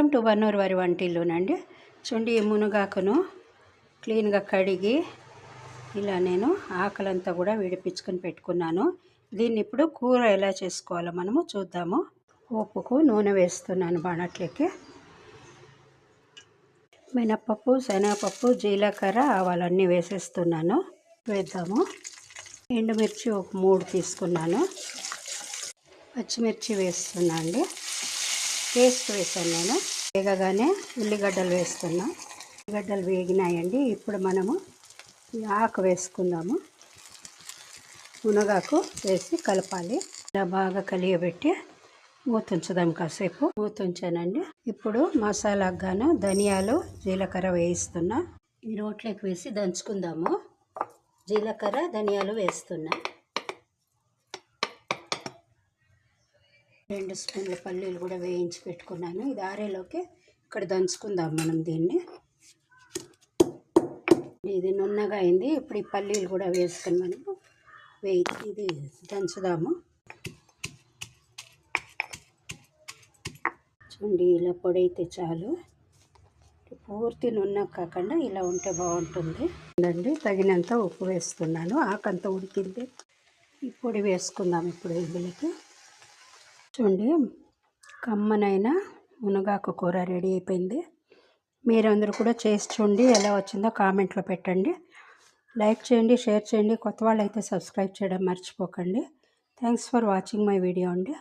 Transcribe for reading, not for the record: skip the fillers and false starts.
Welcome to Bannur వారి వంటిల్లునండి. చూడండి, ఈ మునగాకును క్లీన్గా కడిగి ఇలా నేను ఆకలంతా కూడా విడిపించుకొని పెట్టుకున్నాను. దీన్ని ఇప్పుడు కూర ఎలా చేసుకోవాలో మనము చూద్దాము. పోపుకు నూనె వేస్తున్నాను బాణట్లకి. మినప్పప్పు, శనగపప్పు, జీలకర్ర, ఆవాలన్నీ వేసేస్తున్నాను. వేద్దాము. ఎండుమిర్చి ఒక 3 తీసుకున్నాను. పచ్చిమిర్చి వేస్తున్నా అండి. పేస్ట్ వేసాను నేను. వేగగానే ఉల్లిగడ్డలు వేస్తున్నా. ఉల్లిగడ్డలు వేగినాయండి. ఇప్పుడు మనము ఈ ఆకు వేసుకుందాము. మునగాకు వేసి కలపాలి. ఇలా బాగా కలియబెట్టి మూతుంచుదాం. కాసేపు మూతుంచానండి. ఇప్పుడు మసాలాకు గాను ధనియాలు, జీలకర్ర వేయిస్తున్నా. ఈ రోట్లోకి వేసి దంచుకుందాము. జీలకర్ర, ధనియాలు వేస్తున్నా. 2 స్పూన్ల పల్లీలు కూడా వేయించి పెట్టుకున్నాను. ఇది ఆరేలోకి ఇక్కడ దంచుకుందాం మనం దీన్ని. ఇది నున్నగా అయింది. ఇప్పుడు ఈ పల్లీలు కూడా వేసుకొని మనము ఇది దంచుదాము. చూడండి, ఇలా పొడి అయితే చాలు. పూర్తి నున్న కాకుండా ఇలా ఉంటే బాగుంటుంది అండి. తగినంత ఉప్పు వేస్తున్నాను. ఆకంతా ఉడికింది. ఈ పొడి వేసుకుందాం ఇప్పుడు ఇందులోకి. చూడండి, కమ్మనైన మునగాకు కూర రెడీ అయిపోయింది. మీరందరూ కూడా చేసి చూడండి, ఎలా వచ్చిందో కామెంట్లో పెట్టండి. లైక్ చేయండి, షేర్ చేయండి. కొత్త వాళ్ళు అయితే సబ్స్క్రైబ్ చేయడం మర్చిపోకండి. Thanks for watching my video అండి.